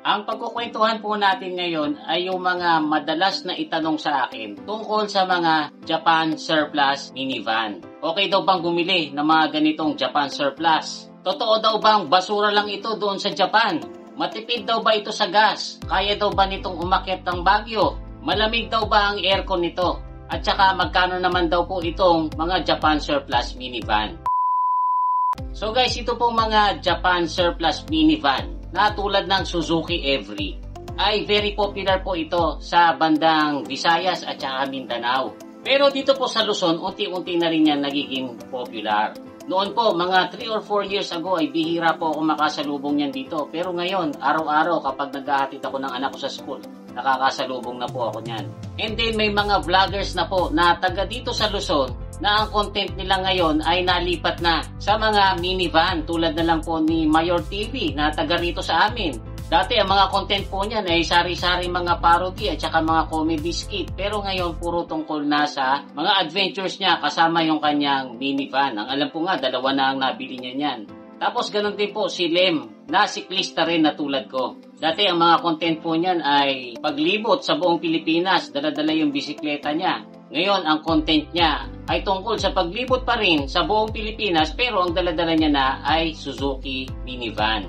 Ang pagkukwentuhan po natin ngayon ay yung mga madalas na itanong sa akin tungkol sa mga Japan surplus minivan. Okay daw bang bumili ng mga ganitong Japan surplus? Totoo daw bang basura lang ito doon sa Japan? Matipid daw ba ito sa gas? Kaya daw ba nitong umakyat ng Baguio? Malamig daw ba ang aircon nito? At saka magkano naman daw po itong mga Japan surplus minivan? So guys, ito pong mga Japan surplus minivan na tulad ng Suzuki Every ay very popular po ito sa bandang Visayas at saka Mindanao. Pero dito po sa Luzon, unti-unti na rin yan nagiging popular. Noon po, mga 3 or 4 years ago ay bihira po ako makasalubong yan dito. Pero ngayon, araw-araw kapag naghahatid ako ng anak ko sa school, nakakasalubong na po ako niyan. And then may mga vloggers na po na taga dito sa Luzon na ang content nila ngayon ay nalipat na sa mga minivan tulad na lang po ni Mayor TV na taga rito sa amin. Dati ang mga content po niyan ay sari-sari mga parody at saka mga comedy skit, pero ngayon puro tungkol na sa mga adventures niya kasama yung kanyang minivan. Ang alam po nga, 2 na ang nabili niya niyan. Tapos ganun din po si Lem na siklista rin na tulad ko. Dati ang mga content po niyan ay paglibot sa buong Pilipinas, dala-dala yung bisikleta niya. Ngayon, ang content niya ay tungkol sa paglibot pa rin sa buong Pilipinas pero ang dala-dala niya na ay Suzuki minivan.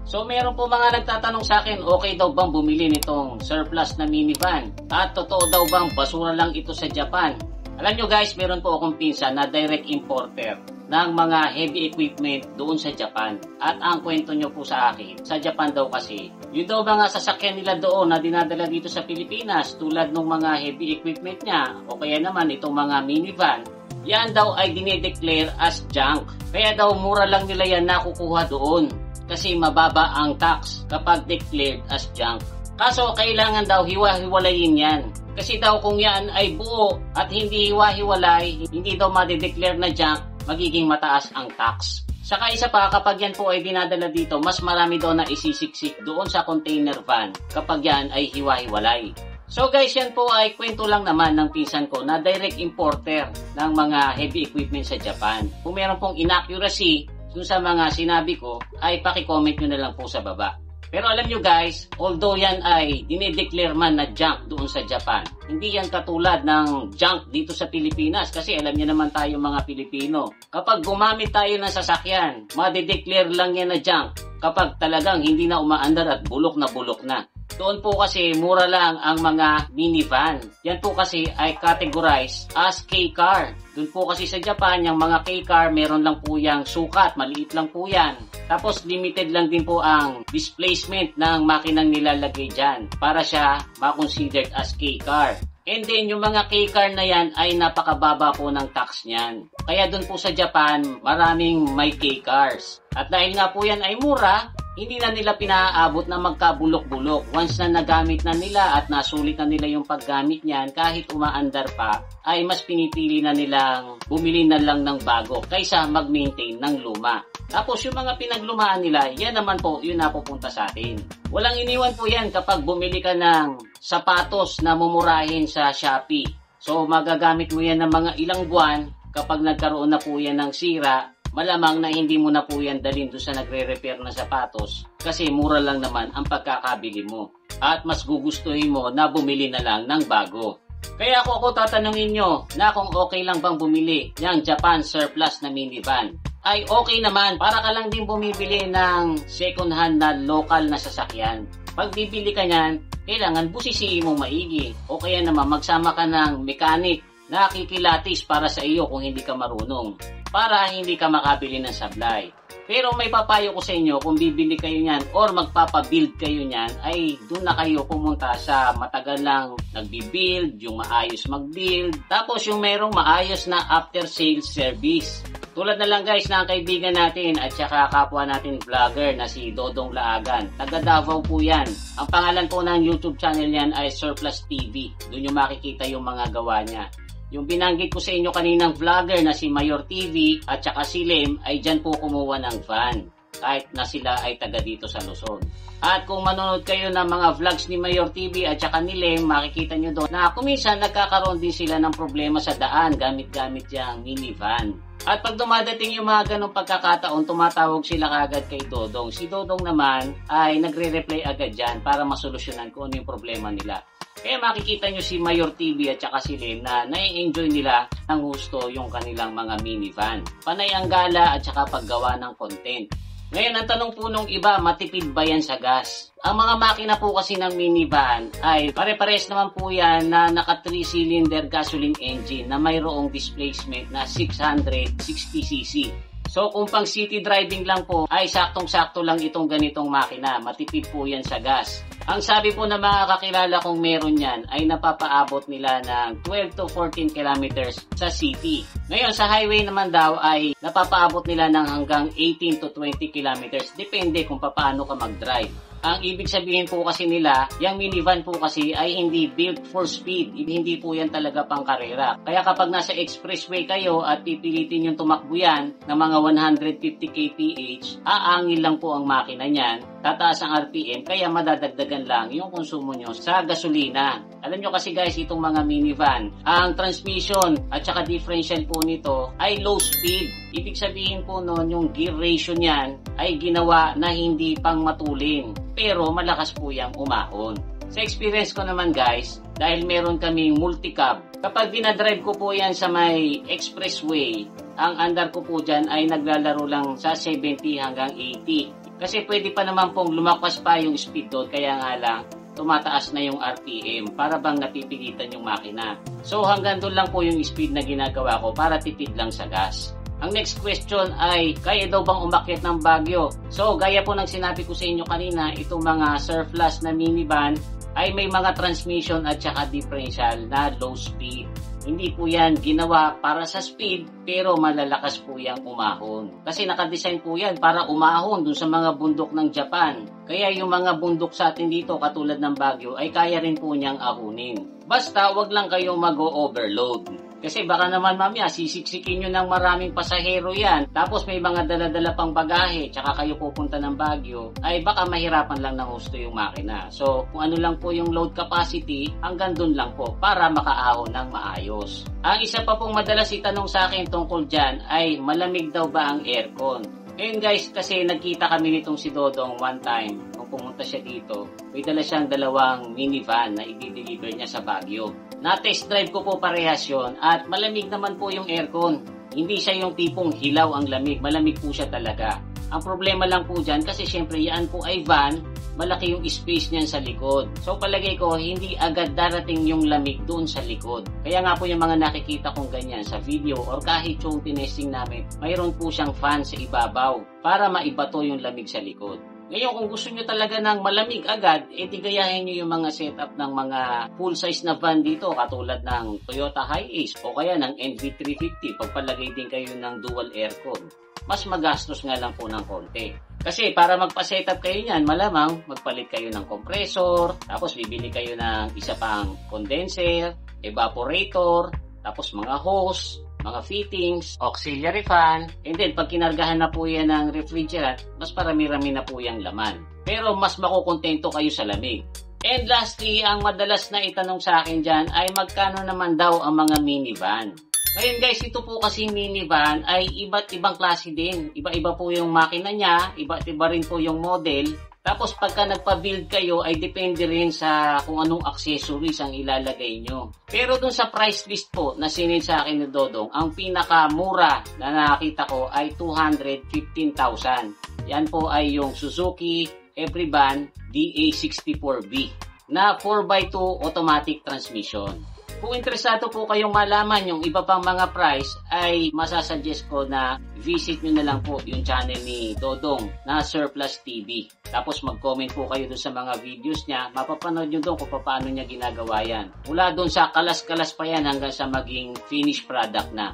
So, meron po mga nagtatanong sa akin, okay daw bang bumili nitong surplus na minivan? At totoo daw bang basura lang ito sa Japan? Alam nyo guys, meron po akong pinsan na direct importer ng mga heavy equipment doon sa Japan. At ang kwento nyo po sa akin, sa Japan daw kasi, yun daw mga sasakyan nila doon na dinadala dito sa Pilipinas tulad ng mga heavy equipment niya o kaya naman itong mga minivan, yan daw ay dinedeclare as junk. Kaya daw mura lang nila yan nakukuha doon kasi mababa ang tax kapag declared as junk. Kaso kailangan daw hiwa-hiwalayin yan. Kasi daw kung yan ay buo at hindi hiwa-hiwalay, hindi daw madedeclare na junk, magiging mataas ang tax. Saka isa pa, kapag yan po ay dinadala dito, mas marami daw na isisiksik doon sa container van kapag yan ay hiwa-hiwalay. So guys, yan po ay kwento lang naman ng pinsan ko na direct importer ng mga heavy equipment sa Japan. Kung meron pong inaccuracy dun sa mga sinabi ko, ay paki-comment nyo na lang po sa baba. Pero alam nyo guys, although yan ay dinideclare man na junk doon sa Japan, hindi yan katulad ng junk dito sa Pilipinas kasi alam nyo naman tayo mga Pilipino. Kapag gumamit tayo ng sasakyan, madideclare lang yan na junk kapag talagang hindi na umaandar at bulok na. Doon po kasi mura lang ang mga minivan. Yan po kasi ay categorized as K-car. Doon po kasi sa Japan, yung mga K-car, meron lang po yung sukat, maliit lang po yan. Tapos limited lang din po ang displacement ng makinang nilalagay dyan para siya ma-considered as K-car. And then yung mga K-car na yan ay napakababa po ng tax niyan. Kaya doon po sa Japan, maraming may K-cars. At dahil nga po yan ay mura, hindi na nila pinaaabot na magkabulok-bulok. Once na nagamit na nila at nasulit na nila yung paggamit niyan, kahit umaandar pa, ay mas pinipili na nilang bumili na lang ng bago kaysa mag-maintain ng luma. Tapos yung mga pinaglumaan nila, yan naman po, yun napupunta sa atin. Walang iniwan po yan kapag bumili ka ng sapatos na mumurahin sa Shopee. So magagamit mo yan ng mga ilang buwan, kapag nagkaroon na po yan ng sira, malamang na hindi mo na po yan dalhin doon sa nagre-repair na sapatos kasi mura lang naman ang pagkakabili mo at mas gugustuhin mo na bumili na lang ng bago. Kaya ako tatanungin nyo na kung okay lang bang bumili ng Japan surplus na minivan. Ay okay naman, para ka lang din bumibili ng second hand na local na sasakyan. Pag bibili ka niyan, kailangan busisiin mong maigi o kaya naman magsama ka ng mechanic na kikilatis para sa iyo kung hindi ka marunong, para hindi ka makabili ng sablay. Pero may papayo ko sa inyo, kung bibili kayo niyan or magpapabuild kayo niyan, ay doon na kayo pumunta sa matagal lang nagbi-build, yung maayos mag-build, tapos yung merong maayos na after sales service. Tulad na lang guys na ang kaibigan natin at saka kapwa natin vlogger na si Dodong Laagan. Taga Davao po yan. Ang pangalan po ng YouTube channel yan ay Surplus TV. Doon yung makikita yung mga gawa niya. Yung binanggit ko sa inyo kaninang vlogger na si Mayor TV at saka si Lem ay dyan po kumuha ng van. kahit na sila ay taga dito sa Luzon. At kung manonood kayo ng mga vlogs ni Mayor TV at saka ni Lem, makikita nyo doon na kuminsan nagkakaroon din sila ng problema sa daan gamit-gamit yung minivan. At pag dumadating yung mga ganong pagkakataon, tumatawag sila kagad kay Dodong. Si Dodong naman ay nagre-reply agad dyan para masolusyonan kung ano yung problema nila. Kaya makikita nyo si Mayor TV at saka si Lem na nai-enjoy nila ng gusto yung kanilang mga minivan. Panay ang gala at saka paggawa ng content. Ngayon, ang tanong po nung iba, matipid ba yan sa gas? Ang mga makina po kasi ng minivan ay pare-pares naman po yan na naka 3-cylinder gasoline engine na mayroong displacement na 660cc. So kung pang city driving lang po ay saktong-sakto lang itong ganitong makina. Matipid po yan sa gas. Ang sabi po ng mga kakilala kong meron yan ay napapaabot nila ng 12 to 14 kilometers sa city. Ngayon sa highway naman daw ay napapaabot nila ng hanggang 18 to 20 kilometers. Depende kung paano ka mag-drive. Ang ibig sabihin po kasi nila, yung minivan po kasi ay hindi built for speed. Hindi po yan talaga pang karera. Kaya kapag nasa expressway kayo at pipilitin yung tumakbo yan ng mga 150 kph, aangin lang po ang makina niyan, tataas ang RPM, kaya madadagdagan lang yung konsumo nyo sa gasolina. Alam nyo kasi guys, itong mga minivan, ang transmission at saka differential po nito ay low speed. Ibig sabihin po noon, yung gear ratio niyan ay ginawa na hindi pang matulin. Pero malakas po yung umahon. Sa experience ko naman guys, dahil meron kaming multicab, kapag dinadrive ko po yan sa may expressway, ang andar ko po dyan ay naglalaro lang sa 70 hanggang 80. Kasi pwede pa naman pong lumakas pa yung speed doon, kaya nga lang tumataas na yung RPM para bang napipilitan yung makina. So hanggang doon lang po yung speed na ginagawa ko para tipid lang sa gas. Ang next question ay, kaya daw bang umakyat ng Baguio? So, gaya po ng sinabi ko sa inyo kanina, itong mga surplus na minivan ay may mga transmission at saka differential na low speed. Hindi po yan ginawa para sa speed, pero malalakas po yung umahon. Kasi nakadesign po yan para umahon dun sa mga bundok ng Japan. Kaya yung mga bundok sa atin dito, katulad ng Baguio, ay kaya rin po niyang ahunin. Basta, wag lang kayong mag-overload. Kasi baka naman mamaya sisiksikin nyo ng maraming pasahero yan. Tapos may mga dala-dala pang bagahe. Tsaka kayo pupunta ng Baguio. Ay baka mahirapan lang ng husto yung makina. So kung ano lang po yung load capacity, hanggang dun lang po para makaahon ng maayos. Ang isa pa pong madalas itanong sa akin tungkol dyan ay malamig daw ba ang aircon? Ngayon guys, kasi nagkita kami nitong si Dodong one time. Nung pumunta siya dito, may dala siyang dalawang minivan na i-deliver niya sa Baguio. Na-test drive ko po parehas yun at malamig naman po yung aircon. Hindi siya yung tipong hilaw ang lamig, malamig po siya talaga. Ang problema lang po dyan kasi syempre yan po ay van, malaki yung space niyan sa likod. So palagay ko hindi agad darating yung lamig doon sa likod. Kaya nga po yung mga nakikita kong ganyan sa video or kahit yung tinesting namin, mayroon po siyang fan sa ibabaw para maibato yung lamig sa likod. Ngayon, kung gusto nyo talaga ng malamig agad, tigayahin nyo yung mga setup ng mga full-size na van dito, katulad ng Toyota Hiace o kaya ng NV350. Pagpalagay din kayo ng dual aircon. Mas magastos nga lang po ng konti. Kasi para magpa-setup kayo niyan, malamang magpalit kayo ng compressor, tapos bibili kayo ng isa pang condenser, evaporator, tapos mga hose, mga fittings, auxiliary fan, and then pag kinargahan na po yan ng refrigerant, mas parami-rami na po yung laman. Pero mas makukontento kayo sa lamig. And lastly, ang madalas na itanong sa akin dyan ay magkano naman daw ang mga minivan. Ngayon guys, ito po kasi minivan ay iba't ibang klase din. Iba-iba po yung makina niya, iba't iba rin po yung model. Tapos pagka nagpa-build kayo ay depende rin sa kung anong accessories ang ilalagay nyo. Pero dun sa price list po na sinil sa akin ni Dodong, ang pinakamura na nakakita ko ay 215,000. Yan po ay yung Suzuki Everyvan DA64B na 4x2 automatic transmission. Kung interesado po kayong malaman yung iba pang mga price, ay masasuggest ko na visit nyo na lang po yung channel ni Dodong na Surplus TV. Tapos mag-comment po kayo doon sa mga videos niya. Mapapanood nyo doon kung paano niya ginagawa yan. Mula doon sa kalas-kalas pa yan hanggang sa maging finished product na.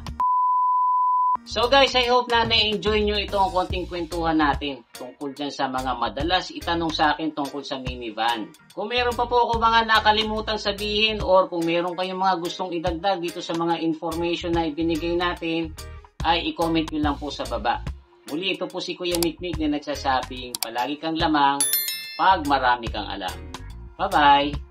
So guys, I hope na na-enjoy nyo itong konting kwentuhan natin tungkol dyan sa mga madalas itanong sa akin tungkol sa minivan. Kung meron pa po ako mga nakalimutang sabihin or kung meron kayong mga gustong idagdag dito sa mga information na ibinigay natin, ay i-comment nyo lang po sa baba. Muli, ito po si Kuya Mikmik na nagsasabing palagi kang lamang pag marami kang alam. Bye-bye!